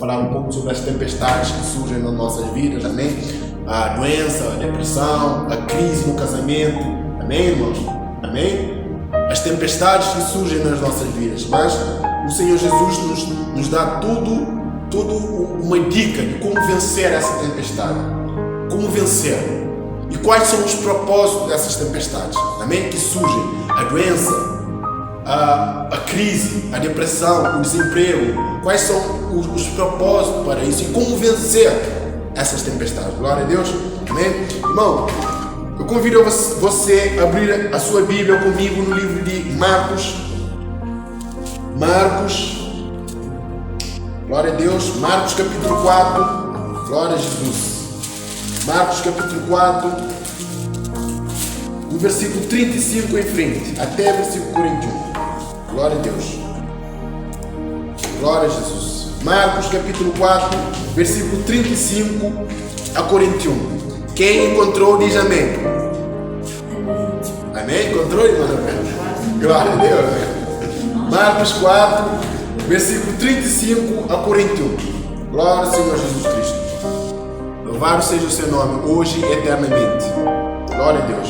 falar um pouco sobre as tempestades que surgem nas nossas vidas, amém? A doença, a depressão, a crise no casamento, amém, irmãos? Amém? As tempestades que surgem nas nossas vidas, mas o Senhor Jesus nos dá tudo uma dica de como vencer essa tempestade, como vencer e quais são os propósitos dessas tempestades, amém? Que surgem, a doença, a crise, a depressão, o desemprego, quais são os propósitos para isso e como vencer essas tempestades. Glória a Deus, amém? Irmão, eu convido você a abrir a sua Bíblia comigo no livro de Marcos, glória a Deus, Marcos capítulo 4, glória a Jesus, Marcos capítulo 4, do versículo 35 em frente, até o versículo 41. Glória a Deus. Glória a Jesus. Marcos capítulo 4, versículo 35 a 41. Quem encontrou diz amém. Amém? Encontrou, irmão? Glória a Deus. Marcos 4, versículo 35 a 41. Glória ao Senhor Jesus Cristo. Louvado seja o seu nome, hoje e eternamente. Glória a Deus.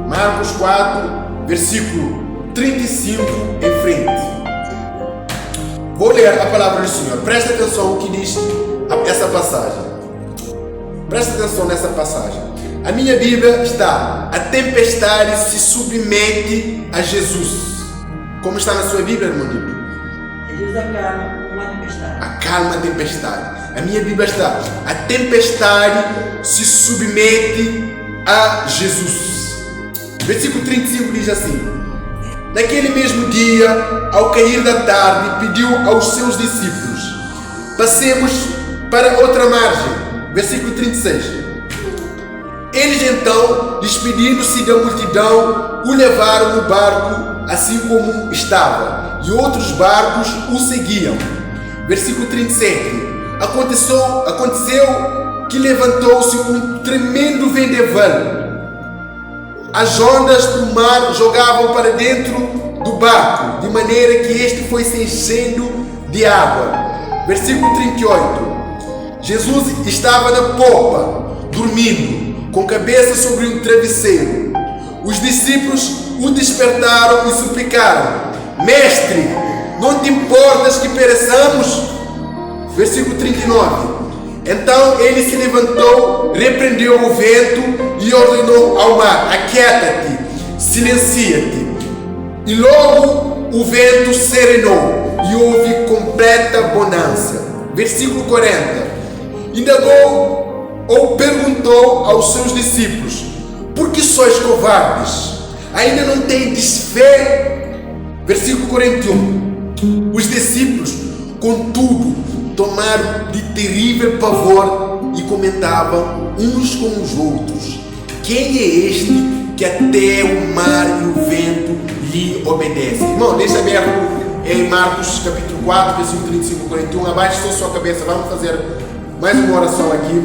Marcos 4, versículo 35 em frente. Vou ler a palavra do Senhor. Presta atenção no que diz essa passagem. Presta atenção nessa passagem. A minha Bíblia está: a tempestade se submete a Jesus. Como está na sua Bíblia, irmão? Jesus acalma uma tempestade. Acalma a tempestade. A minha Bíblia está: a tempestade se submete a Jesus. Versículo 35 diz assim: naquele mesmo dia, ao cair da tarde, pediu aos seus discípulos: passemos para outra margem. Versículo 36. Eles então, despedindo-se da multidão, o levaram no barco, assim como estava, e outros barcos o seguiam. Versículo 37. Aconteceu que levantou-se um tremendo vendaval. As ondas do mar jogavam para dentro do barco, de maneira que este foi se enchendo de água. Versículo 38. Jesus estava na popa, dormindo, com a cabeça sobre um travesseiro. Os discípulos o despertaram e suplicaram: Mestre, não te importas que pereçamos? Versículo 39. Então ele se levantou, repreendeu o vento e ordenou ao mar: aquieta-te, silencia-te. E logo o vento serenou e houve completa bonança. Versículo 40. Indagou ou perguntou aos seus discípulos: por que sois covardes? Ainda não tendes fé? Versículo 41. Os discípulos, contudo, tomaram de terrível pavor e comentavam uns com os outros: quem é este que até o mar e o vento lhe obedecem? Irmão, deixa aberto em Marcos capítulo 4, versículo 35 e 41. Abaixe só sua cabeça, vamos fazer mais uma oração aqui,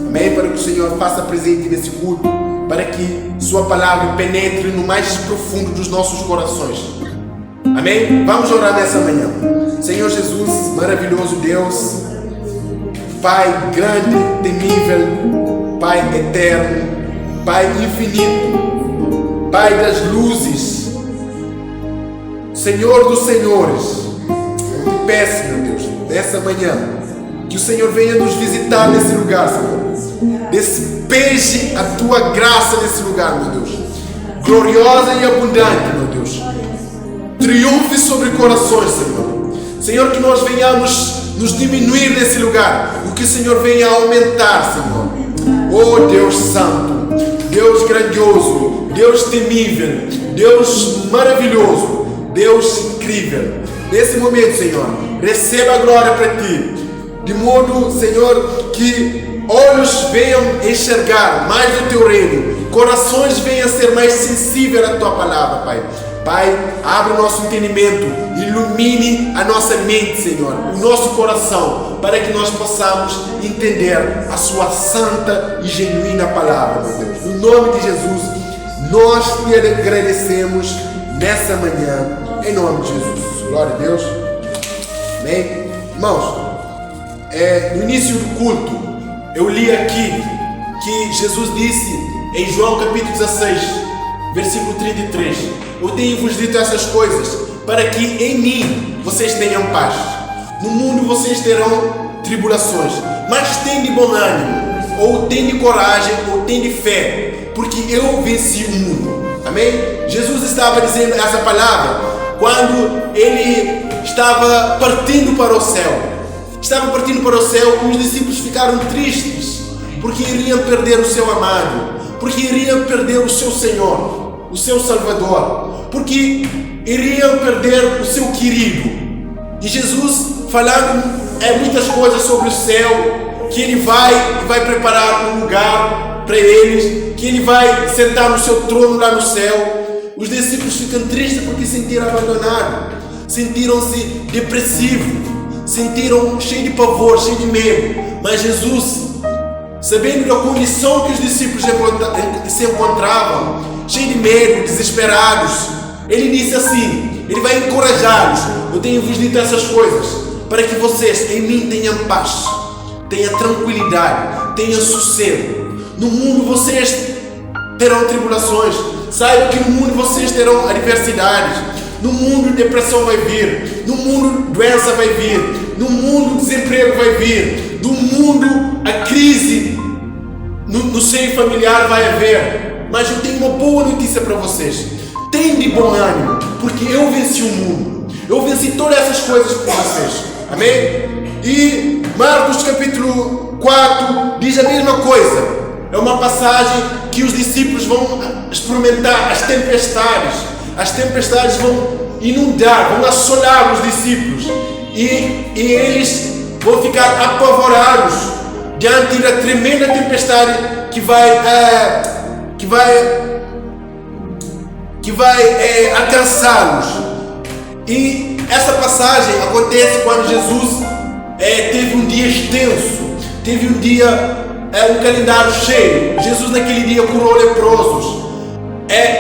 amém? Para que o Senhor faça presente nesse culto, para que sua palavra penetre no mais profundo dos nossos corações, amém? Vamos orar nessa manhã. Senhor Jesus, maravilhoso Deus, Pai grande, temível, Pai eterno, Pai infinito, Pai das luzes, Senhor dos senhores, eu te peço, meu Deus, nessa manhã, que o Senhor venha nos visitar nesse lugar, Senhor. Despeje a tua graça nesse lugar, meu Deus, gloriosa e abundante, meu Deus. Triunfe sobre corações, Senhor. Senhor, que nós venhamos nos diminuir nesse lugar, o que o Senhor venha aumentar, Senhor. Oh Deus santo, Deus grandioso, Deus temível, Deus maravilhoso, Deus incrível. Nesse momento, Senhor, receba a glória para ti, de modo, Senhor, que olhos venham enxergar mais do teu reino, corações venham ser mais sensíveis à tua palavra, Pai. Pai, abre o nosso entendimento, ilumine a nossa mente, Senhor, o nosso coração, para que nós possamos entender a sua santa e genuína palavra, meu Deus. No nome de Jesus, nós te agradecemos nessa manhã, em nome de Jesus. Glória a Deus. Amém? Irmãos, no início do culto, eu li aqui que Jesus disse em João capítulo 16, versículo 33, eu tenho-vos dito essas coisas para que em mim vocês tenham paz. No mundo vocês terão tribulações, mas tende bom ânimo, ou tende coragem, ou tende fé, porque eu venci o mundo. Amém? Jesus estava dizendo essa palavra quando ele estava partindo para o céu. Estava partindo para o céu e os discípulos ficaram tristes, porque iriam perder o seu amado, porque iriam perder o seu Senhor, o seu Salvador, porque iriam perder o seu querido. E Jesus falando muitas coisas sobre o céu, que ele vai preparar um lugar para eles, que ele vai sentar no seu trono lá no céu. Os discípulos ficam tristes porque se sentiram abandonados, sentiram-se depressivos, sentiram cheio de pavor, cheio de medo. Mas Jesus, sabendo da condição que os discípulos se encontravam, cheio de medo, desesperados, ele disse assim, ele vai encorajá-los: eu tenho-vos dito essas coisas para que vocês em mim tenham paz, tenham tranquilidade, tenham sossego. No mundo vocês terão tribulações, saibam que no mundo vocês terão adversidades. No mundo depressão vai vir, no mundo doença vai vir, no mundo desemprego vai vir, no mundo a crise no seio familiar vai haver. Mas eu tenho uma boa notícia para vocês: tende bom ânimo, porque eu venci o mundo, eu venci todas essas coisas por vocês. Amém? E Marcos capítulo 4 diz a mesma coisa. É uma passagem que os discípulos vão experimentar as tempestades. As tempestades vão inundar, vão assolar os discípulos. E eles vão ficar apavorados diante da tremenda tempestade que vai alcançá-los. E essa passagem acontece quando Jesus teve um dia extenso, teve um dia, um calendário cheio. Jesus naquele dia curou leprosos,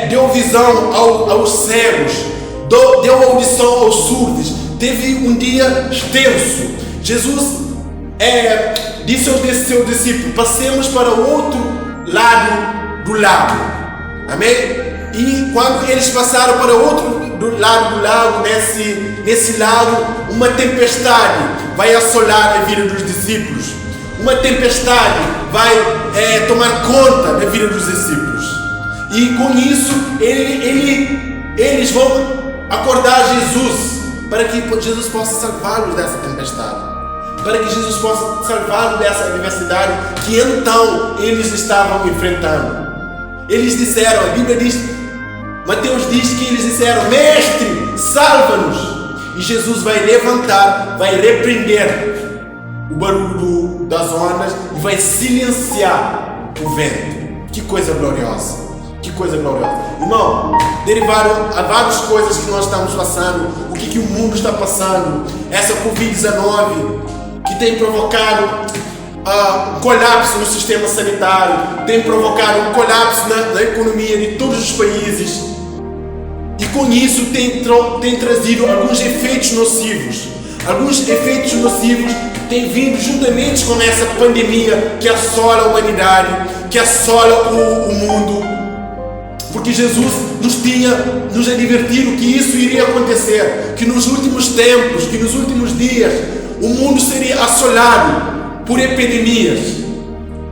deu visão aos cegos, deu audição aos surdos. Teve um dia extenso. Jesus disse aos seus discípulos: passemos para o outro lado do lago. Amém? E quando eles passaram para o outro lado do lago, nesse lago, uma tempestade vai assolar a vida dos discípulos. Uma tempestade vai tomar conta da vida dos discípulos. E com isso, eles vão acordar Jesus, para que Jesus possa salvá-los dessa tempestade, para que Jesus possa salvá-los dessa adversidade que então eles estavam enfrentando. Eles disseram, a Bíblia diz, Mateus diz que eles disseram: Mestre, salva-nos! E Jesus vai levantar, vai repreender o barulho das ondas e vai silenciar o vento. Que coisa gloriosa! Que coisa gloriosa! Irmão, derivado a várias coisas que nós estamos passando, o que o mundo está passando, essa Covid-19 que tem provocado um colapso no sistema sanitário, tem provocado um colapso na economia de todos os países. E com isso tem trazido alguns efeitos nocivos. Alguns efeitos nocivos têm vindo juntamente com essa pandemia que assola a humanidade, que assola o mundo. Porque Jesus nos advertido que isso iria acontecer, que nos últimos tempos, que nos últimos dias, o mundo seria assolado por epidemias.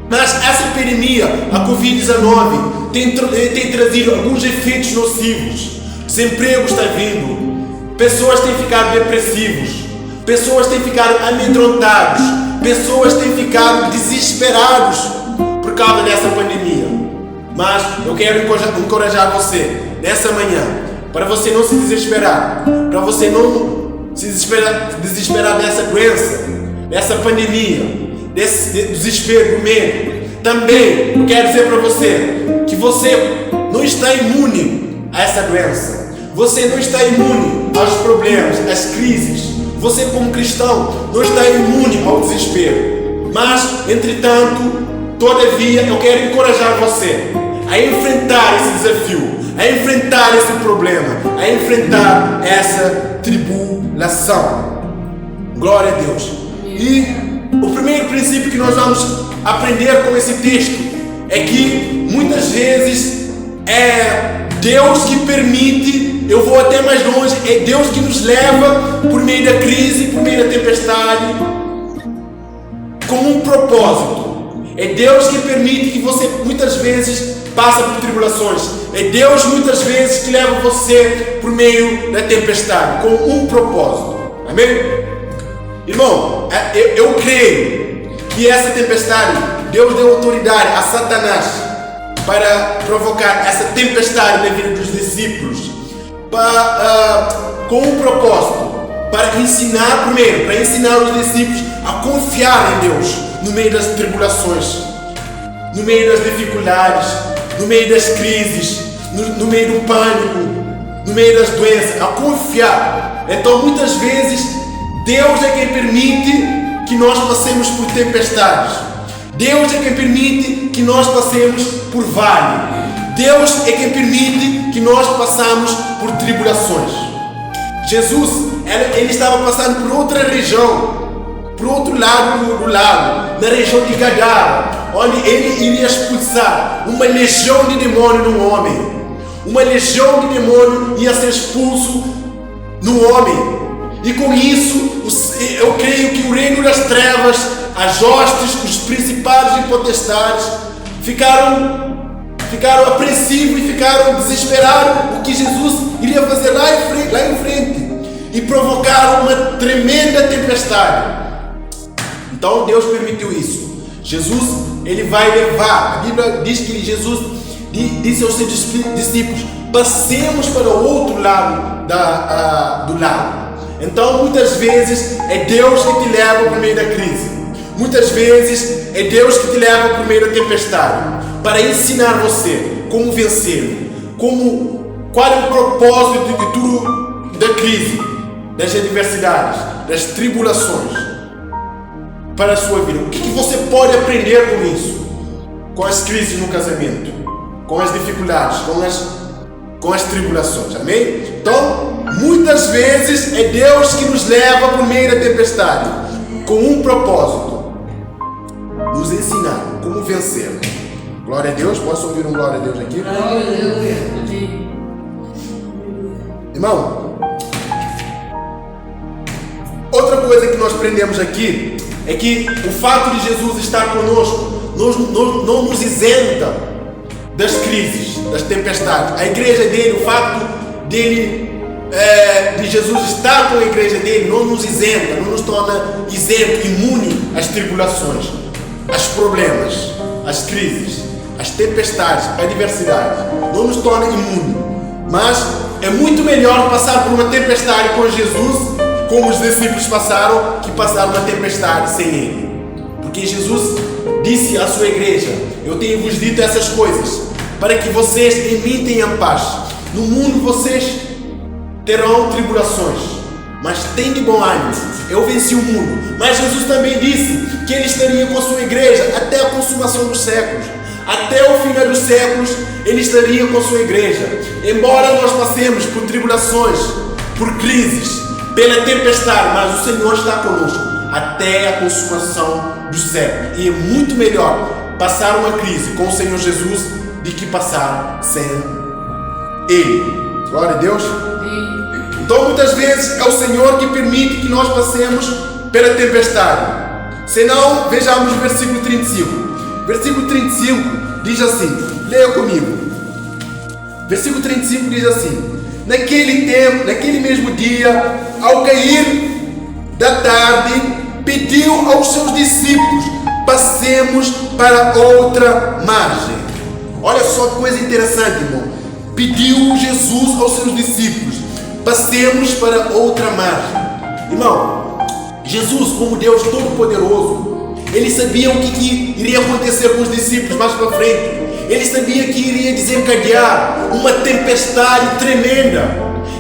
Mas essa epidemia, a Covid-19, tem trazido alguns efeitos nocivos. Desemprego está vindo, pessoas têm ficado depressivos, pessoas têm ficado amedrontados, pessoas têm ficado desesperados por causa dessa pandemia. Mas eu quero encorajar você nessa manhã, para você não se desesperar, para você não se desesperar dessa doença, dessa pandemia, desse desespero, do medo. Também eu quero dizer para você que você não está imune a essa doença. Você não está imune aos problemas, às crises. Você, como cristão, não está imune ao desespero. Mas, entretanto, todavia, eu quero encorajar você a enfrentar esse desafio, a enfrentar esse problema, a enfrentar essa tribulação. Glória a Deus. E princípio que nós vamos aprender com esse texto é que muitas vezes é Deus que permite, eu vou até mais longe, é Deus que nos leva por meio da crise, por meio da tempestade, com um propósito. É Deus que permite que você muitas vezes passe por tribulações. É Deus muitas vezes que leva você por meio da tempestade, com um propósito. Amém? Irmão, eu creio que essa tempestade, Deus deu autoridade a Satanás para provocar essa tempestade na vida dos discípulos, com um propósito, para ensinar primeiro, para ensinar os discípulos a confiar em Deus no meio das tribulações, no meio das dificuldades, no meio das crises, no meio do pânico, no meio das doenças, a confiar. Então muitas vezes Deus é quem permite que nós passemos por tempestades. Deus é quem permite que nós passemos por vale. Deus é quem permite que nós passamos por tribulações. Jesus, ele estava passando por outra região, por outro lado do lago, na região de Gadara, onde ele iria expulsar uma legião de demônio no homem. Uma legião de demônio ia ser expulso no homem. E com isso, eu creio que o reino das trevas, as hostes, os principados e potestades ficaram apreensivos e ficaram desesperados o que Jesus iria fazer lá em frente e provocaram uma tremenda tempestade. Então Deus permitiu isso. Jesus, ele vai levar, a Bíblia diz que Jesus disse aos seus discípulos: passemos para o outro lado do lago. Então muitas vezes é Deus que te leva por meio da crise. Muitas vezes é Deus que te leva por meio da tempestade, para ensinar você como vencer, qual é o propósito de tudo, da crise, das adversidades, das tribulações para a sua vida. O que você pode aprender com isso? Com as crises no casamento, com as dificuldades, com as tribulações, amém? Então, muitas vezes é Deus que nos leva por meio da tempestade, com um propósito: nos ensinar como vencer. Glória a Deus, posso ouvir um glória a Deus aqui? Aleluia. Irmão, outra coisa que nós aprendemos aqui é que o fato de Jesus estar conosco não nos isenta das crises, das tempestades. A igreja dele, o fato de Jesus estar com a igreja dele, não nos isenta, não nos torna isento, imune às tribulações, aos problemas, às crises, às tempestades, à adversidade. Não nos torna imune. Mas é muito melhor passar por uma tempestade com Jesus, como os discípulos passaram, que passar uma tempestade sem ele. Porque Jesus disse à sua igreja: eu tenho vos dito essas coisas para que vocês em mim tenham paz. No mundo vocês terão tribulações, mas tem de bom ânimo, eu venci o mundo. Mas Jesus também disse que ele estaria com a sua igreja até a consumação dos séculos. Até o final dos séculos ele estaria com a sua igreja. Embora nós passemos por tribulações, por crises, pela tempestade, mas o Senhor está conosco até a consumação dos séculos. E é muito melhor passar uma crise com o Senhor Jesus do que passar sem Ele. Glória a Deus. Então muitas vezes é o Senhor que permite que nós passemos pela tempestade. Senão, vejamos o versículo 35. Versículo 35 diz assim, leia comigo. Versículo 35 diz assim: naquele mesmo dia, ao cair da tarde, pediu aos seus discípulos: passemos para outra margem. Olha só que coisa interessante, irmão. Pediu Jesus aos seus discípulos: passemos para outra margem. Irmão, Jesus, como Deus Todo-Poderoso, ele sabia o que iria acontecer com os discípulos mais para frente. Ele sabia que iria desencadear uma tempestade tremenda.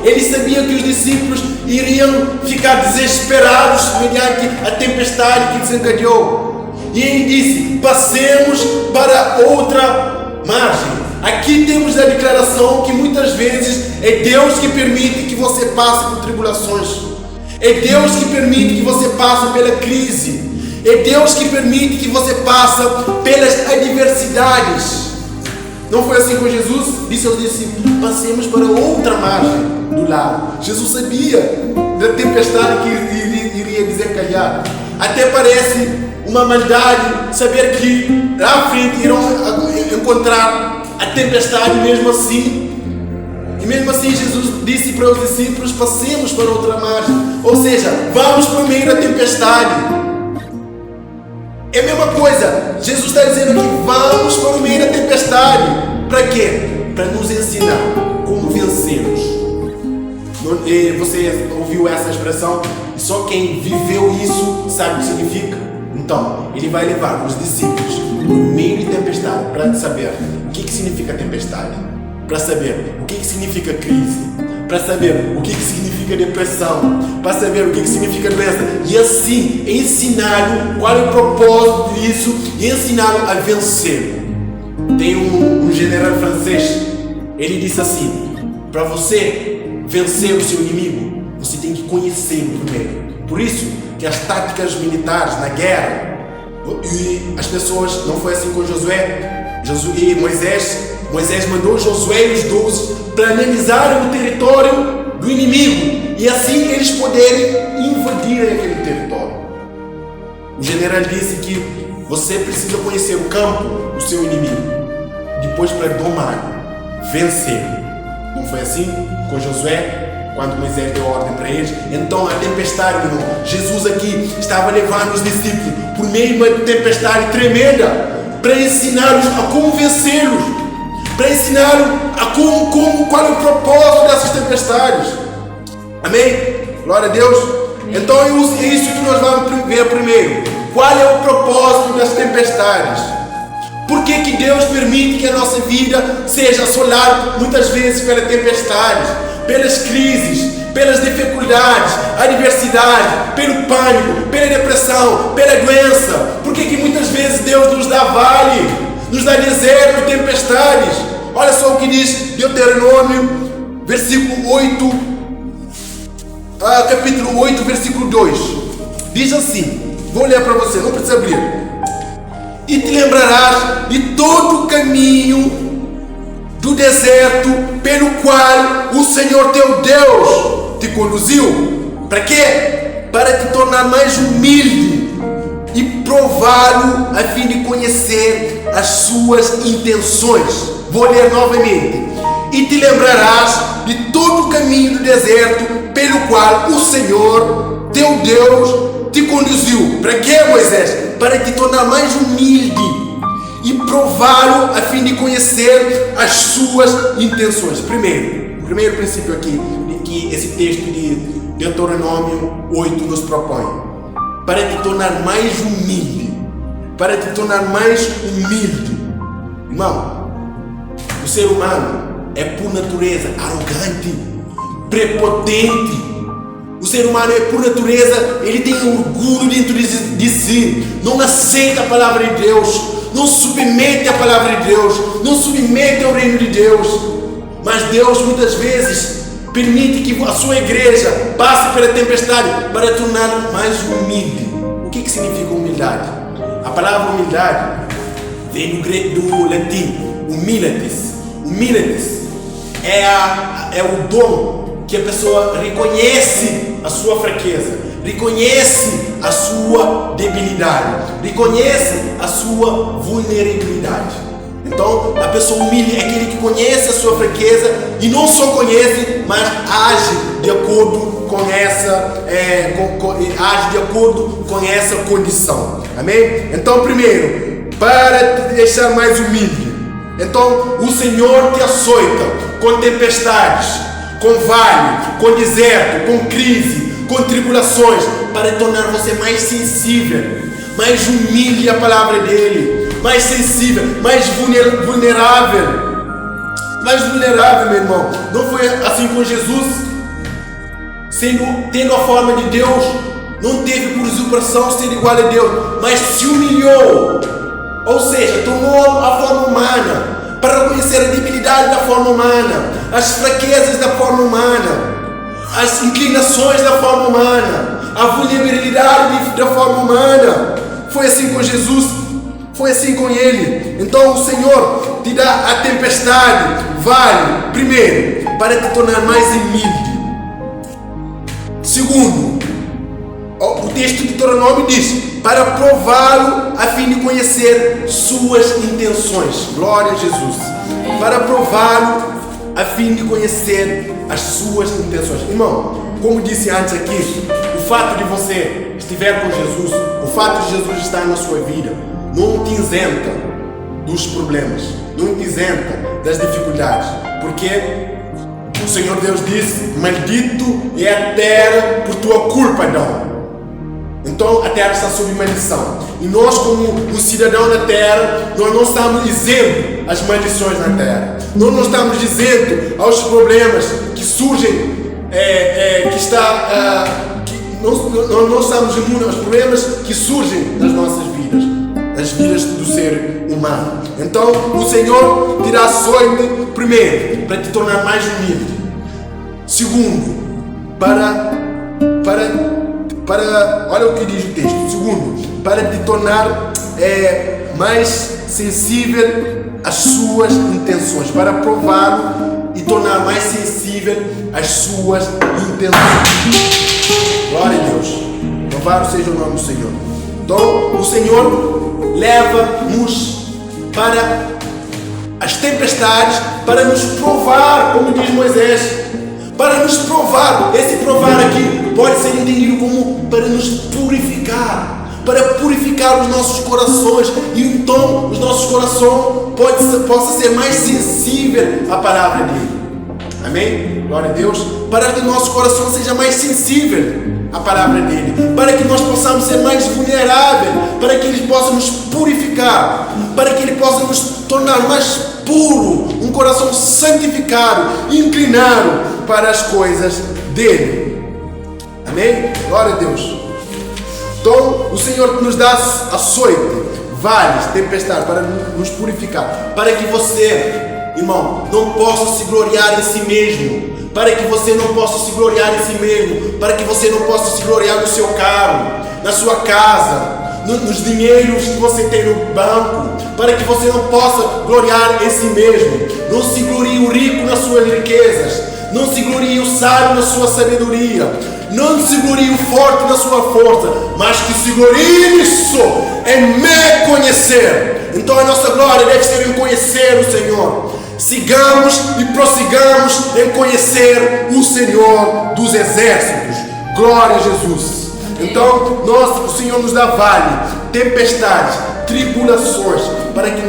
Ele sabia que os discípulos iriam ficar desesperados mediante a tempestade que desencadeou. E ele disse: passemos para outra margem. Aqui temos a declaração que muitas vezes é Deus que permite que você passe por tribulações. É Deus que permite que você passe pela crise. É Deus que permite que você passe pelas adversidades. Não foi assim com Jesus? Disse aos discípulos: passemos para outra margem do lago. Jesus sabia da tempestade que iria desencalhar. Até parece uma maldade saber que lá à frente irão encontrar a tempestade mesmo assim. E mesmo assim Jesus disse para os discípulos: passemos para outra margem. Ou seja, vamos para o meio da tempestade. É a mesma coisa. Jesus está dizendo que vamos para o meio da tempestade. Para quê? Para nos ensinar como vencermos. Você ouviu essa expressão? Só quem viveu isso sabe o que significa. Então, ele vai levar os discípulos no meio de tempestade para saber o que significa tempestade, para saber o que significa crise, para saber o que significa depressão, para saber o que significa doença, e assim ensiná-lo qual é o propósito disso e ensiná-lo a vencer. Tem um general francês, ele disse assim: para você vencer o seu inimigo, você tem que conhecê-lo primeiro. Por isso que as táticas militares na guerra, e as pessoas, não foi assim com Josué e Moisés mandou Josué e os 12 para analisarem o território do inimigo e assim eles poderem invadir aquele território. O general disse que você precisa conhecer o campo do seu inimigo, depois para domar, vencer. Não foi assim com Josué? Quando Moisés deu ordem para eles, então a tempestade, meu irmão, Jesus aqui estava levando os discípulos por meio de uma tempestade tremenda para ensiná-los a como vencê-los, para ensiná-los a qual é o propósito dessas tempestades. Amém? Glória a Deus. Então é isso que nós vamos ver primeiro. Qual é o propósito das tempestades? Por que Deus permite que a nossa vida seja assolada muitas vezes pelas tempestades, pelas crises, pelas dificuldades, adversidade, pelo pânico, pela depressão, pela doença? Por que muitas vezes Deus nos dá vale, nos dá deserto, tempestades? Olha só o que diz Deuteronômio, capítulo 8, versículo 2. Diz assim, vou ler para você, não precisa abrir. E te lembrarás de todo o caminho do deserto pelo qual o Senhor teu Deus te conduziu. Para quê? Para te tornar mais humilde e prová-lo a fim de conhecer as suas intenções. Vou ler novamente. E te lembrarás de todo o caminho do deserto pelo qual o Senhor teu Deus te conduziu. Para quê, Moisés? Para te tornar mais humilde e prová-lo a fim de conhecer as suas intenções. O primeiro princípio aqui que esse texto de Deuteronômio 8 nos propõe: para te tornar mais humilde, para te tornar mais humilde. Irmão, o ser humano é por natureza arrogante, prepotente. O ser humano é por natureza, ele tem orgulho dentro de si, não aceita a palavra de Deus, não submete à palavra de Deus, não submete ao reino de Deus. Mas Deus muitas vezes permite que a sua igreja passe pela tempestade para torná-lo mais humilde. O que significa humildade? A palavra humildade vem do latim, humilitas. Humilitas é o dom que a pessoa reconhece a sua fraqueza, reconhece a sua debilidade, reconhece a sua vulnerabilidade. Então, a pessoa humilde é aquele que conhece a sua fraqueza e não só conhece, mas age de acordo com essa, age de acordo com essa condição. Amém? Então, primeiro, para te deixar mais humilde, então o Senhor te açoita com tempestades, com vale, com deserto, com crise, com tribulações, para tornar você mais sensível, mais humilde à palavra dele, mais sensível, mais vulnerável. Mais vulnerável, meu irmão. Não foi assim com Jesus? Tendo a forma de Deus, não teve por usurpação ser igual a Deus, mas se humilhou, ou seja, tomou a forma humana, para reconhecer a debilidade da forma humana, as fraquezas da forma humana, as inclinações da forma humana, a vulnerabilidade da forma humana. Foi assim com Jesus, foi assim com Ele. Então o Senhor te dá a tempestade, vale, primeiro, para te tornar mais humilde. Segundo, o texto de Deuteronômio diz, para prová-lo a fim de conhecer suas intenções. Glória a Jesus. Para prová-lo a fim de conhecer as suas intenções. Irmão, como disse antes aqui, o fato de você estiver com Jesus, o fato de Jesus estar na sua vida, não te isenta dos problemas, não te isenta das dificuldades, porque o Senhor Deus disse, maldito é a terra por tua culpa, Adão. Então a terra está sob maldição. E nós, como um cidadão da terra, nós não estamos isento às maldições na terra. Nós não estamos isentos aos problemas que surgem, nós não estamos imunes aos problemas que surgem nas nossas vidas, nas vidas do ser humano. Então o Senhor te dá sorte, primeiro, para te tornar mais humilde. Segundo, olha o que diz o texto. Segundo, para te tornar mais sensível às suas intenções, para prová-lo e tornar mais sensível às suas intenções. Glória a Deus. Louvado seja o nome do Senhor. Então, o Senhor leva-nos para as tempestades para nos provar, como diz Moisés. Para nos provar. Esse provar aqui pode ser entendido como para nos purificar, para purificar os nossos corações, e então os nossos corações possa ser mais sensível à palavra dele. Amém? Glória a Deus. Para que o nosso coração seja mais sensível à palavra dele, para que nós possamos ser mais vulneráveis, para que ele possa nos purificar, para que ele possa nos tornar mais puro, um coração santificado, inclinado para as coisas dele. Amém? Glória a Deus. Então o Senhor nos dá açoite, vales, tempestade, para nos purificar, para que você, irmão, não possa se gloriar em si mesmo, para que você não possa se gloriar em si mesmo, para que você não possa se gloriar no seu carro, na sua casa, nos dinheiros que você tem no banco, para que você não possa gloriar em si mesmo. Não se glorie o rico nas suas riquezas, não se glorie o sábio na sua sabedoria, não se glorie o forte na sua força, mas que se glorie nisso, em me conhecer. Então a nossa glória deve ser em conhecer o Senhor. Sigamos e prossigamos em conhecer o Senhor dos exércitos. Glória a Jesus. Então o Senhor nos dá vale, tempestades, tribulações, para que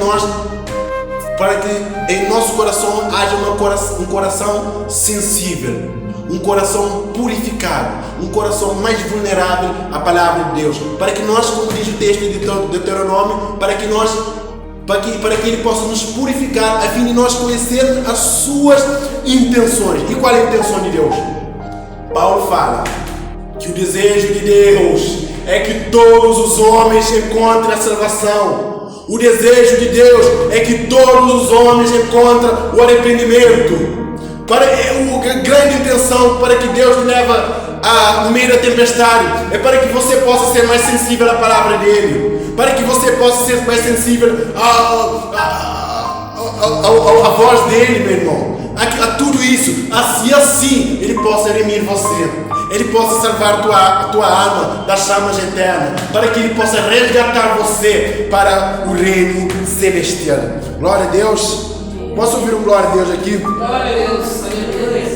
em nosso coração haja um coração sensível, um coração purificado, um coração mais vulnerável à palavra de Deus, para que nós, como diz o texto de Deuteronômio, para que ele possa nos purificar, a fim de nós conhecermos as suas intenções. E qual é a intenção de Deus? Paulo fala que o desejo de Deus é que todos os homens encontrem a salvação. O desejo de Deus é que todos os homens encontrem o arrependimento. A grande intenção para que Deus te leva no meio da tempestade é para que você possa ser mais sensível à palavra dele, para que você possa ser mais sensível à voz dele, meu irmão, a tudo isso, assim ele possa remir você, ele possa salvar a tua alma das chamas eternas, para que ele possa resgatar você para o reino celestial. Glória a Deus. Posso ouvir um glória a Deus aqui? Glória a Deus. Glória a Deus.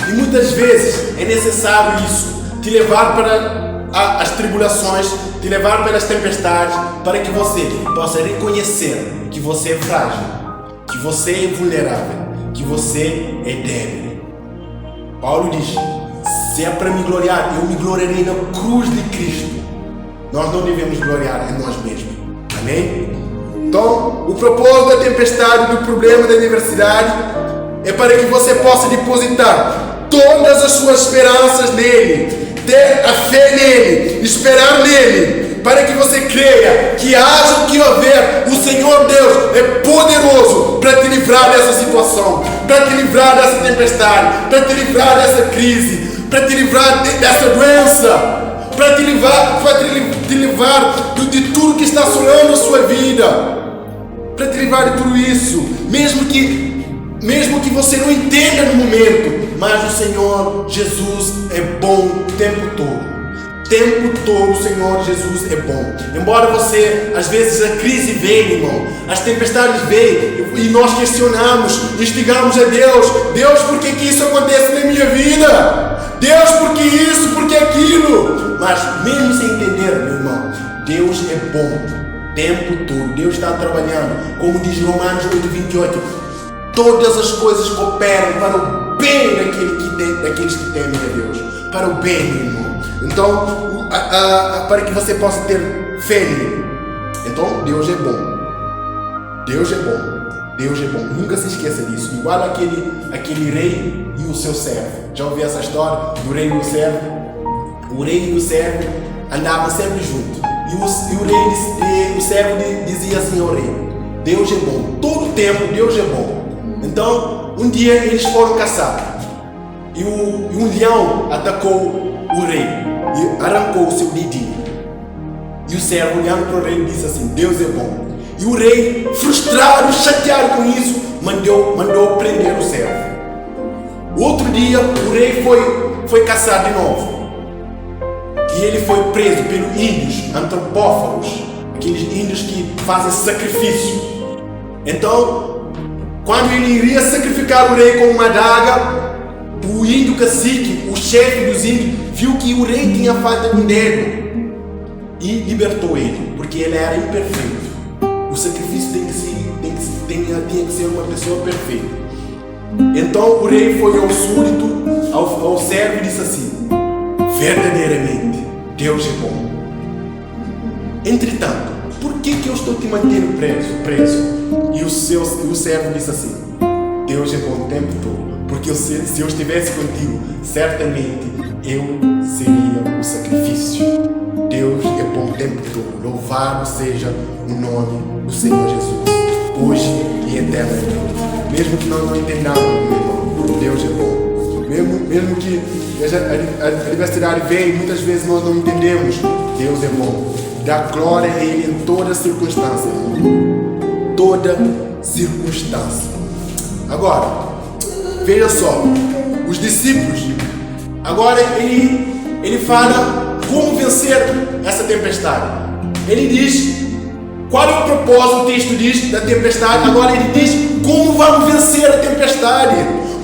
E muitas vezes é necessário isso, te levar para as tribulações, te levar pelas tempestades, para que você possa reconhecer que você é frágil, que você é vulnerável, que você é débil. Paulo diz, se é para me gloriar, eu me gloriarei na cruz de Cristo. Nós não devemos gloriar em nós mesmos. Amém? Então, o propósito da tempestade, do problema, da adversidade, é para que você possa depositar todas as suas esperanças nele, ter a fé nele, esperar nele, para que você creia que haja o que houver, o Senhor Deus é poderoso para te livrar dessa situação, para te livrar dessa tempestade, para te livrar dessa crise, para te livrar dessa doença. para te livrar de tudo que está assolando a sua vida, para te livrar de tudo isso, mesmo que você não entenda no momento, mas o Senhor Jesus é bom o tempo todo. O tempo todo o Senhor Jesus é bom. Embora você, às vezes a crise vem, irmão, as tempestades vêm e nós questionamos, instigamos a Deus: Deus, por que isso acontece na minha vida? Deus, por que isso, por que aquilo? Mas mesmo sem entender, meu irmão, Deus é bom o tempo todo. Deus está trabalhando, como diz Romanos 8:28, todas as coisas cooperam para o bem daqueles que temem a Deus, para o bem, meu irmão. Então, para que você possa ter fé nele. Então, Deus é bom. Deus é bom. Deus é bom. Nunca se esqueça disso. Igual aquele rei e o seu servo. Já ouviu essa história do rei e o servo? O rei e o servo andavam sempre juntos. E o servo dizia assim ao rei: Deus é bom. Todo o tempo Deus é bom. Então, um dia eles foram caçar. E um leão atacou o rei e arrancou o seu dedinho. E o servo, olhando para o rei, disse assim: Deus é bom. E o rei, frustrado, chateado com isso, mandou prender o servo. Outro dia, o rei foi caçar de novo. E ele foi preso pelos índios antropófagos, aqueles índios que fazem sacrifício. Então, quando ele iria sacrificar o rei com uma adaga, o índio cacique, o chefe dos índios, viu que o rei tinha falta de um dedo e libertou ele, porque ele era imperfeito. O sacrifício tinha que ser uma pessoa perfeita. Então o rei foi ao súdito, ao servo, e disse assim: verdadeiramente Deus é bom. Entretanto, por que eu estou te mantendo preso? E o servo disse assim: Deus é bom o tempo todo. Porque se eu estivesse contigo, certamente eu seria o sacrifício. Deus é bom o tempo todo. Louvado seja o nome do Senhor Jesus, hoje e eternamente. Mesmo que nós não entendamos, meu irmão, Deus é bom. Mesmo que a adversidade venha, muitas vezes nós não entendemos, Deus é bom. Dá glória a Ele em toda circunstância. Toda circunstância. Agora, veja só, os discípulos, agora ele fala como vencer essa tempestade. Ele diz qual é o propósito, o texto diz, da tempestade. Agora ele diz como vamos vencer a tempestade.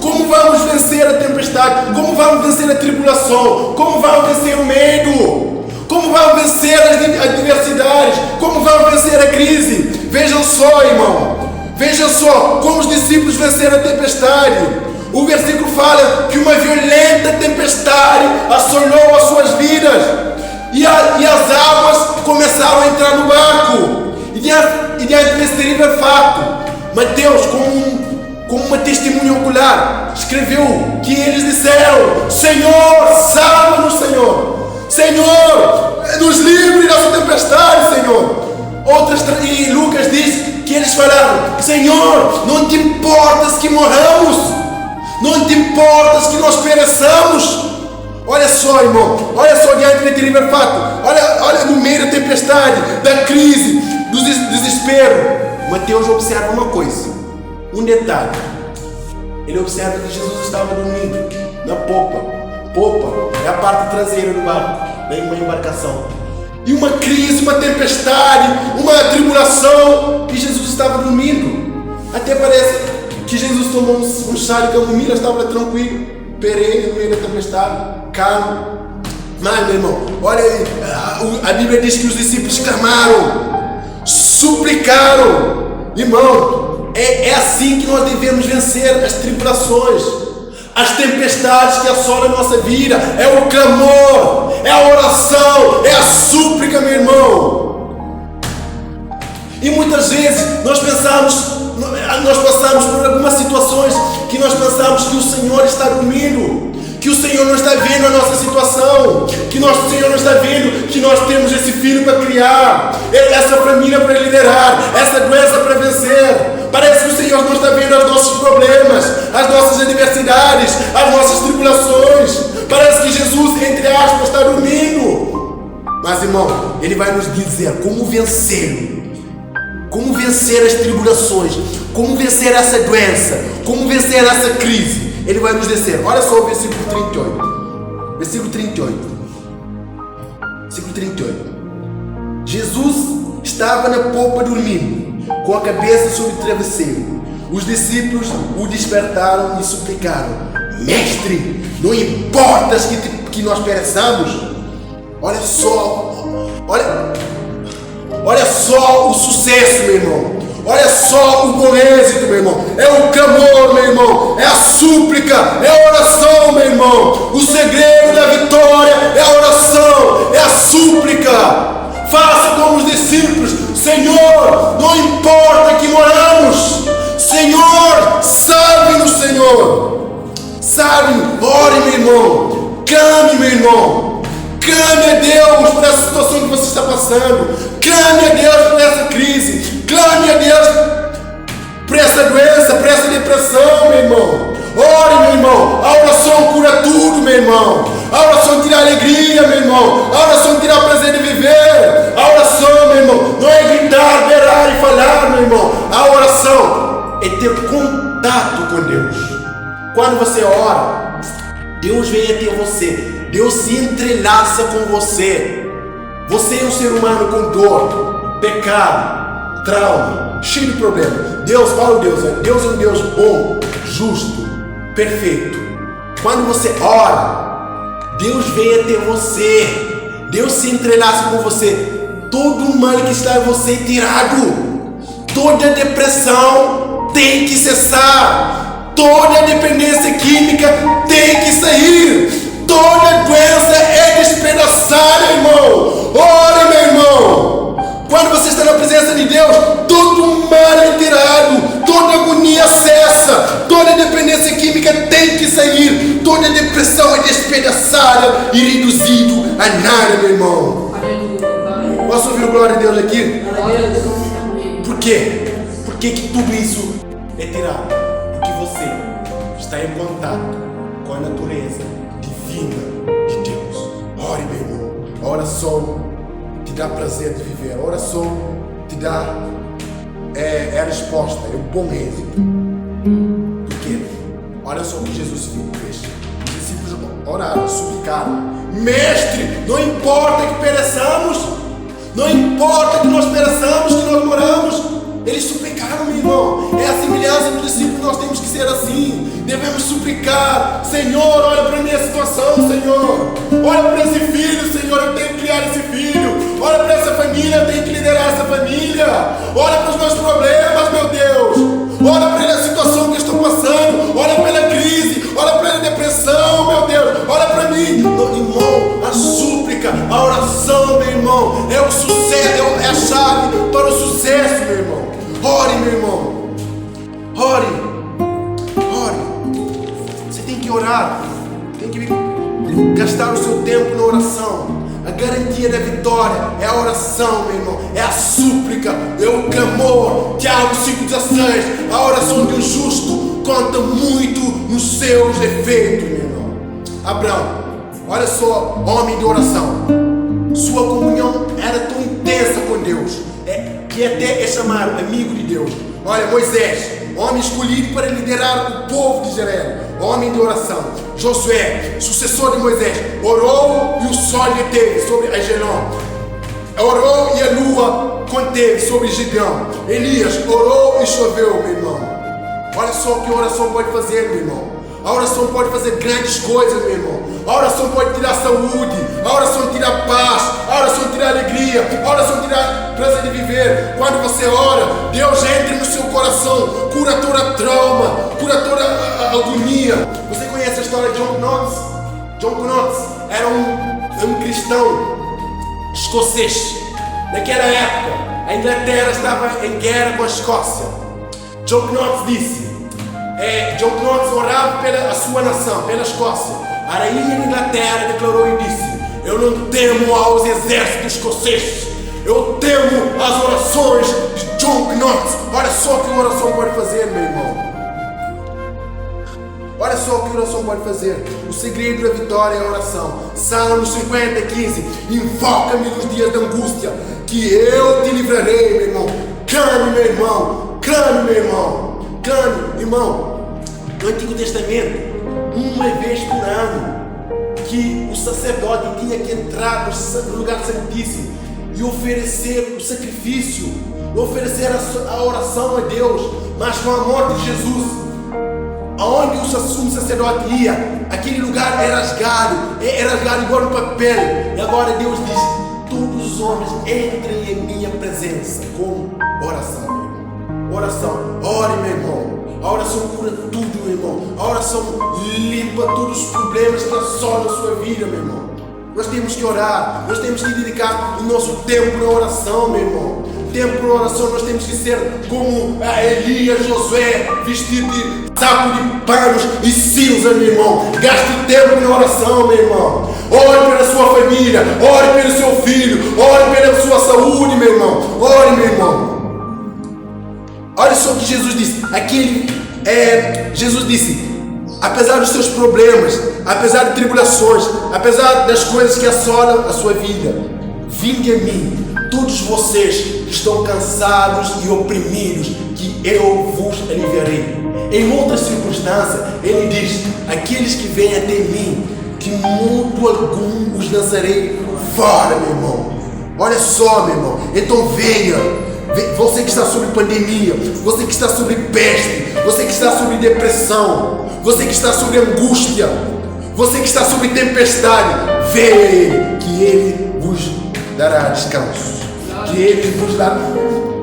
Como vamos vencer a tempestade? Como vamos vencer a tribulação? Como vamos vencer o medo? Como vamos vencer as adversidades? Como vamos vencer a crise? Vejam só, irmão. Vejam só como os discípulos venceram a tempestade. O versículo fala que uma violenta tempestade assolou as suas vidas e as águas começaram a entrar no barco. E diante desse terrível fato, Mateus, como uma testemunha ocular, escreveu que eles disseram: Senhor, salva-nos, Senhor. Senhor, nos livre dessa tempestade, Senhor. E Lucas diz que eles falaram: Senhor, não te importas que morramos? Não te importas que nós pereçamos? Olha só, irmão, olha só diante do terrível fato, olha no meio da tempestade, da crise, do desespero. Mateus observa uma coisa, um detalhe. Ele observa que Jesus estava dormindo na popa. Popa é a parte traseira do barco, da uma embarcação. E uma crise, uma tempestade, uma tribulação, e Jesus estava dormindo. Até parece que Jesus tomou um chá de camomila, estava tranquilo, perene no meio da tempestade, calmo. Mas, meu irmão, olha aí, a Bíblia diz que os discípulos clamaram, suplicaram. Irmão, é assim que nós devemos vencer as tribulações, as tempestades que assolam a nossa vida. É o clamor, é a oração, é a súplica, meu irmão. E muitas vezes nós passamos por algumas situações que nós pensamos que o Senhor está dormindo, que o Senhor não está vendo a nossa situação, que o Senhor não está vendo que nós temos esse filho para criar, essa família para liderar, essa doença para vencer. Parece que o Senhor não está vendo os nossos problemas, as nossas adversidades, as nossas tribulações. Parece que Jesus, entre aspas, está dormindo. Mas, irmão, ele vai nos dizer como vencer. Como vencer as tribulações. Como vencer essa doença. Como vencer essa crise. Ele vai nos dizer. Olha só o versículo 38. Versículo 38. Versículo 38. Jesus estava na popa dormindo, com a cabeça sobre o travesseiro. Os discípulos o despertaram e suplicaram: Mestre, não importas que nós pereçamos? Olha só o sucesso, meu irmão. Olha só o bom êxito, meu irmão. É o clamor, meu irmão. É a súplica, é a oração, meu irmão. O segredo da vitória é a oração, é a súplica. Faça como os discípulos. Senhor, não importa que moramos. Senhor, salve-nos, Senhor. Salve-nos. Ore, meu irmão. Clame, meu irmão. Clame a Deus por essa situação que você está passando. Clame a Deus por essa crise. Clame a Deus por essa doença, por essa depressão, meu irmão. Ore, meu irmão. A oração cura tudo, meu irmão. A oração tira a alegria, meu irmão. A oração tira o prazer de viver. A oração, meu irmão, não é gritar, berrar e falar, meu irmão. A oração é ter contato com Deus. Quando você ora, Deus vem até você. Deus se entrelaça com você. Você é um ser humano com dor, pecado, trauma, cheio de problemas. Deus, qual Deus é? Deus é um Deus bom, justo, perfeito. Quando você ora, Deus vem até você. Deus se entrelaça com você. Todo o mal que está em você é tirado. Toda depressão tem que cessar. Toda dependência química tem que sair. Toda doença é despedaçada, irmão. Ore, meu irmão. Quando você está na presença de Deus, todo o mal é tirado. Toda agonia cessa. Toda dependência química tem que sair. Toda depressão é despedaçada e reduzido a nada, meu irmão. Posso ouvir o glória a Deus aqui? Por quê? Por que tudo isso é tirado? Porque você está em contato com a natureza divina de Deus. Ore, meu irmão. A oração te dá prazer de viver. A oração te dá a resposta, é o bom êxito. Por quê? Olha só o que Jesus fez. Os discípulos oraram, suplicaram: Mestre, não importa que pereçamos, não importa que nós pereçamos, que nós moramos. Eles suplicaram, meu irmão. É a semelhança do discípulo, nós temos que ser assim. Devemos suplicar: Senhor, olha para a minha situação, Senhor. Olha para esse filho, Senhor, eu tenho que criar esse filho. Olha para essa família, eu tenho que liderar essa família. Olha para os meus problemas, meu Deus. Olha para a situação que eu estou passando. Olha pela crise, olha pela depressão, meu Deus. Olha para mim, irmão. A súplica, a oração, meu irmão, é o sucesso, é a chave para o sucesso, meu irmão. Ore, meu irmão. Ore. Você tem que orar. Tem que gastar o seu tempo na oração. A garantia da vitória é a oração, meu irmão. É a súplica, é o clamor. Tiago 5,16. A oração de um justo conta muito nos seus efeitos, meu irmão. Abraão, olha só, homem de oração. Sua comunhão era tão intensa com Deus que até é chamado amigo de Deus. Olha, Moisés, homem escolhido para liderar o povo de Israel, homem de oração. Josué, sucessor de Moisés, orou e o sol deteve sobre Ajelon. Orou e a lua conteve sobre Gideão. Elias orou e choveu, meu irmão. Olha só o que a oração pode fazer, meu irmão. A oração pode fazer grandes coisas, meu irmão. A oração pode tirar saúde. A oração tira paz. A oração tira alegria. A oração tira prazer de viver. Quando você ora, Deus entra no seu coração, cura toda trauma, cura toda agonia. Você conhece a história de John Knox? John Knox era um cristão escocês. Naquela época, a Inglaterra estava em guerra com a Escócia. John Knox disse: John Knox orava pela sua nação, pela Escócia. A rainha da Inglaterra declarou e disse: eu não temo aos exércitos escoceses, eu temo as orações de John Knox. Olha só o que uma oração pode fazer, meu irmão. Olha só o que a oração pode fazer. O segredo da vitória é a oração. Salmos 50:15. Invoca-me nos dias da angústia, que eu te livrarei, meu irmão. Clame, meu irmão. Clame, meu irmão. Clame, irmão. No Antigo Testamento, uma vez por ano, que o sacerdote tinha que entrar no lugar santíssimo e oferecer o sacrifício, oferecer a oração a Deus. Mas com a morte de Jesus, aonde o sumo sacerdote ia, aquele lugar era rasgado igual no papel. E agora Deus diz: todos os homens entrem em minha presença com oração, meu irmão. Oração, ore, meu irmão. A oração cura tudo, meu irmão. A oração limpa todos os problemas que assolam a sua vida, meu irmão. Nós temos que orar, nós temos que dedicar o nosso tempo na oração, meu irmão. Tempo na oração, nós temos que ser como Elias, Josué, vestido de saco de panos e cinza, meu irmão. Gaste tempo na oração, meu irmão. Ore pela sua família, ore pelo seu filho, ore pela sua saúde, meu irmão. Ore, meu irmão. Olha só o que Jesus disse. Jesus disse: apesar dos seus problemas, apesar de tribulações, apesar das coisas que assolam a sua vida, vinde a mim, todos vocês que estão cansados e oprimidos, que eu vos aliviarei. Em outras circunstâncias, ele diz: aqueles que vêm até mim, de modo algum os lançarei fora, meu irmão. Olha só, meu irmão. Então venha. Você que está sobre pandemia, você que está sobre peste, você que está sobre depressão, você que está sobre angústia, você que está sobre tempestade, venha a Ele, que Ele vos dará descanso, que Ele vos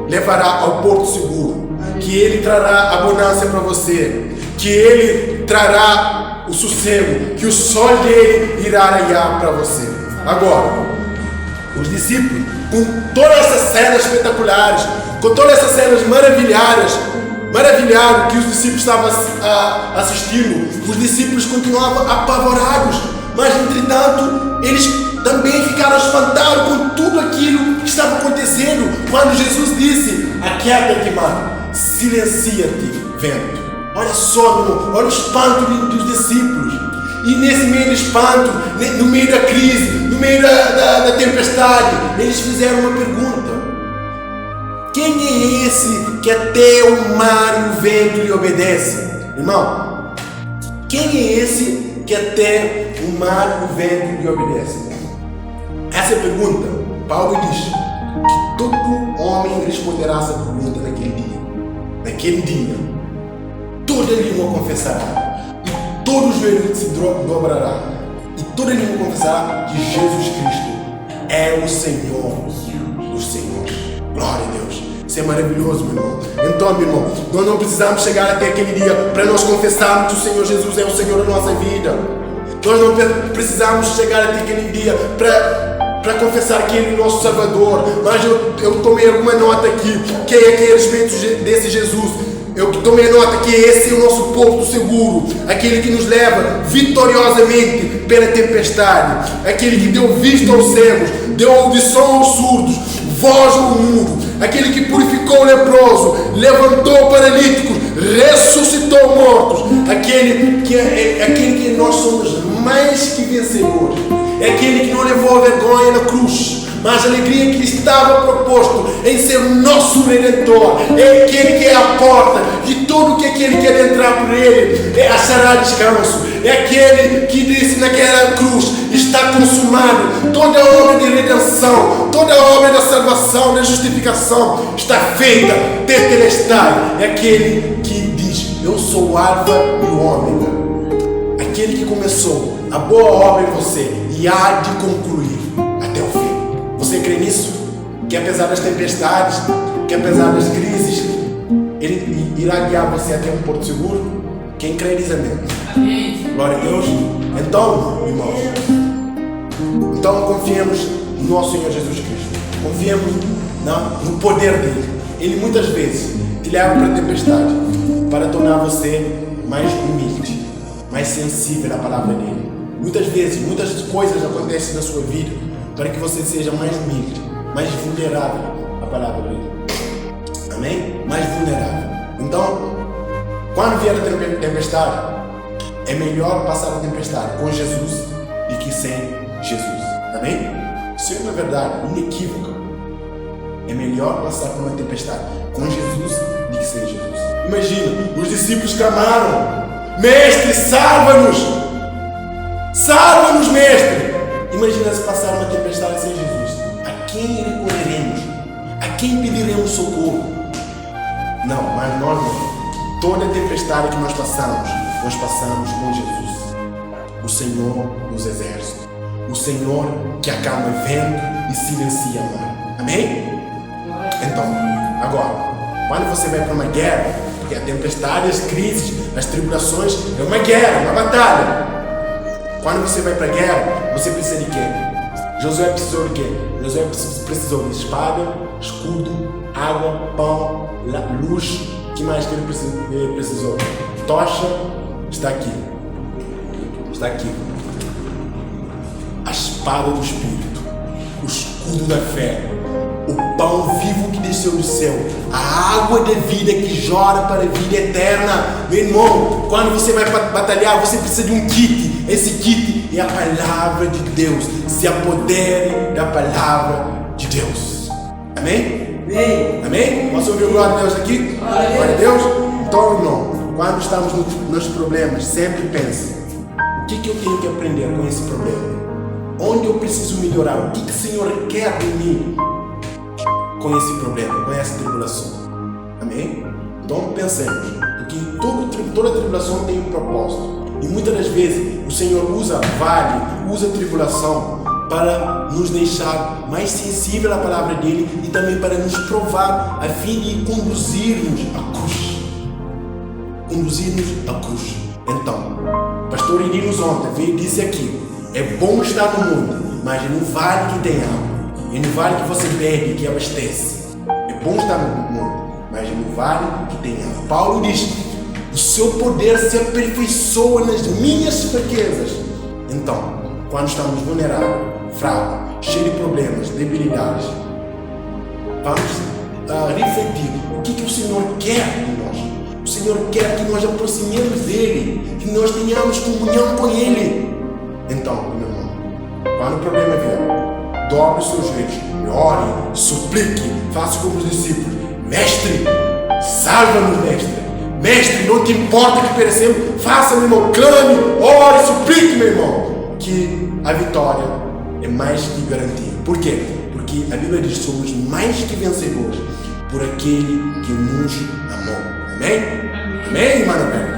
levará ao porto seguro, que Ele trará a bonança para você, que Ele trará o sossego, que o sol dele irá raiar para você. Agora, os discípulos, com todas essas cenas espetaculares, com todas essas cenas maravilhadas que os discípulos estavam assistindo, os discípulos continuavam apavorados, mas entretanto eles também ficaram espantados com tudo aquilo que estava acontecendo, quando Jesus disse: aquieta-te, mar, silencia-te, vento. Olha só, meu irmão, olha o espanto dos discípulos. E nesse meio do espanto, no meio da crise, no meio da tempestade, eles fizeram uma pergunta: quem é esse que até o mar e o vento lhe obedecem? Irmão, quem é esse que até o mar e o vento lhe obedecem? Essa é a pergunta. Paulo diz que todo homem responderá essa pergunta naquele dia. Naquele dia, toda língua confessará, todo joelho se dobrará, e toda língua confessará que Jesus Cristo é o Senhor dos Senhores. Glória a Deus. Isso é maravilhoso, meu irmão. Então, meu irmão, nós não precisamos chegar até aquele dia para nós confessarmos que o Senhor Jesus é o Senhor da nossa vida. Nós não precisamos chegar até aquele dia para confessar que Ele é o nosso Salvador. Mas eu tomei alguma nota aqui, que é a respeito desse Jesus. Eu tomei nota que esse é o nosso porto seguro, aquele que nos leva vitoriosamente pela tempestade, aquele que deu vista aos cegos, deu audição aos surdos, voz ao mudo, aquele que purificou o leproso, levantou paralíticos, ressuscitou mortos, aquele que nós somos mais que vencedores, é aquele que não levou a vergonha na cruz, mas a alegria que estava proposto em ser o nosso Redentor, é aquele que é a porta de tudo que aquele que quer entrar por ele achará descanso, é aquele que disse naquela cruz: está consumado. Toda a obra de redenção, toda a obra da salvação, da justificação está feita, tetelestai. É aquele que diz: eu sou o Alfa e o Ômega, aquele que começou a boa obra em você e há de concluir até o fim. Você crê nisso? Que apesar das tempestades, que apesar das crises, Ele irá guiar você até um porto seguro? Quem crê diz amém. Amém. Glória a Deus. Então, irmãos, confiemos no nosso Senhor Jesus Cristo. Confiemos no poder dEle. Ele muitas vezes te leva para a tempestade para tornar você mais humilde, mais sensível à palavra dEle. Muitas vezes, muitas coisas acontecem na sua vida para que você seja mais humilde, mais vulnerável à palavra dele. Amém? Mais vulnerável. Então, quando vier a tempestade, É melhor passar uma tempestade com Jesus do que sem Jesus. Amém? Isso é uma verdade inequívoca. É melhor passar por uma tempestade com Jesus do que sem Jesus. Imagina, os discípulos clamaram: Mestre, salva-nos! Salva-nos, Mestre! Imagina se passar uma tempestade sem Jesus. A quem recorreremos? A quem pediremos socorro? Não, mas nós não. Toda tempestade que nós passamos com Jesus, o Senhor dos exércitos, o Senhor que acalma vento e silencia o mar. Amém? Então, agora, quando você vai para uma guerra, porque a tempestade, as crises, as tribulações é uma guerra, uma batalha. Quando você vai para a guerra, você precisa de quê? Josué precisou de quê? Josué precisou de espada, escudo, água, pão, luz. O que mais que ele precisou? Tocha. Está aqui. Está aqui. A espada do Espírito, o escudo da fé, o pão vivo que desceu do céu, a água da vida que jorra para a vida eterna. Meu irmão, quando você vai batalhar, você precisa de um kit. Esse kit é a palavra de Deus. Se apodere da palavra de Deus. Amém? Amém? Posso ouvir o glória a Deus aqui? Glória a Deus? Então, irmão, quando estamos nos problemas, sempre pense: o que eu tenho que aprender com esse problema? Onde eu preciso melhorar? O que o Senhor quer de mim com esse problema, com essa tribulação? Amém? Então pensemos, porque toda tribulação tem um propósito. E muitas das vezes o Senhor usa a tribulação para nos deixar mais sensível à palavra dele e também para nos provar a fim de conduzir-nos à cruz. Conduzir-nos à cruz. Então, pastor Irinus ontem veio e disse aqui: é bom estar no mundo, mas é no vale que tem água. É no vale que você bebe, que abastece. É bom estar no mundo, mas é no vale que tem água. Paulo diz: o seu poder se aperfeiçoa nas minhas fraquezas. Então, quando estamos vulneráveis, fracos, cheios de problemas, debilidades, vamos refletir o que o Senhor quer de nós. O Senhor quer que nós aproximemos dele, que nós tenhamos comunhão com ele. Então, meu irmão, quando o problema vier, dobre os seus joelhos, ore, suplique, faça como os discípulos: Mestre, salva-nos, Mestre. Mestre, não te importa que perecemos, faça, meu irmão, clame, ore, suplique, meu irmão, que a vitória é mais que garantia. Por quê? Porque a Bíblia diz: somos mais que vencedores por aquele que nos amou. Amém? Amém, irmão?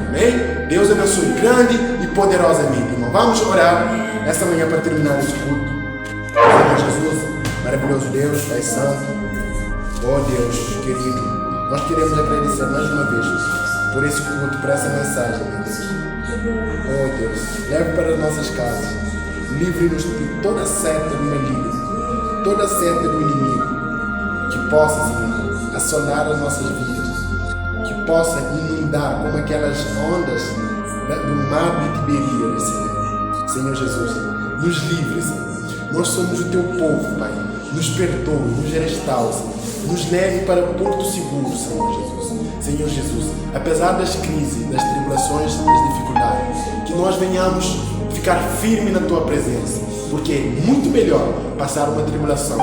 Amém? Deus abençoe grande e poderosamente, irmão. Vamos orar esta manhã para terminar esse culto. Senhor Jesus, maravilhoso Deus, Pai Santo, oh Deus querido, nós queremos agradecer mais uma vez por esse culto, por essa mensagem, meu Deus. Oh Deus, leve para as nossas casas, livre-nos de toda seta do maligno, toda seta do inimigo, que possa, Senhor, assolar as nossas vidas, que possa inundar como aquelas ondas do mar de Tiberíades, Senhor. Senhor Jesus, nos livre, Senhor. Nós somos o teu povo, Pai. Nos perdoe, nos restaure, Senhor. Nos leve para o porto seguro, Senhor Jesus. Senhor Jesus, apesar das crises, das tribulações, das dificuldades, que nós venhamos ficar firme na tua presença, porque é muito melhor passar uma tribulação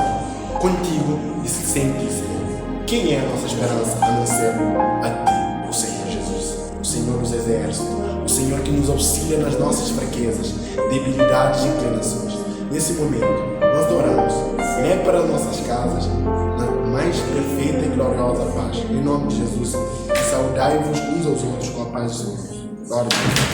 contigo e sem ti, Senhor. Quem é a nossa esperança a não ser a ti, o Senhor Jesus, o Senhor dos exércitos, o Senhor que nos auxilia nas nossas fraquezas, debilidades e inclinações. Nesse momento, nós oramos, leve para nossas casas na mais perfeita e gloriosa paz. Em nome de Jesus, saudai-vos uns aos outros com a paz do Senhor. Glória a Deus.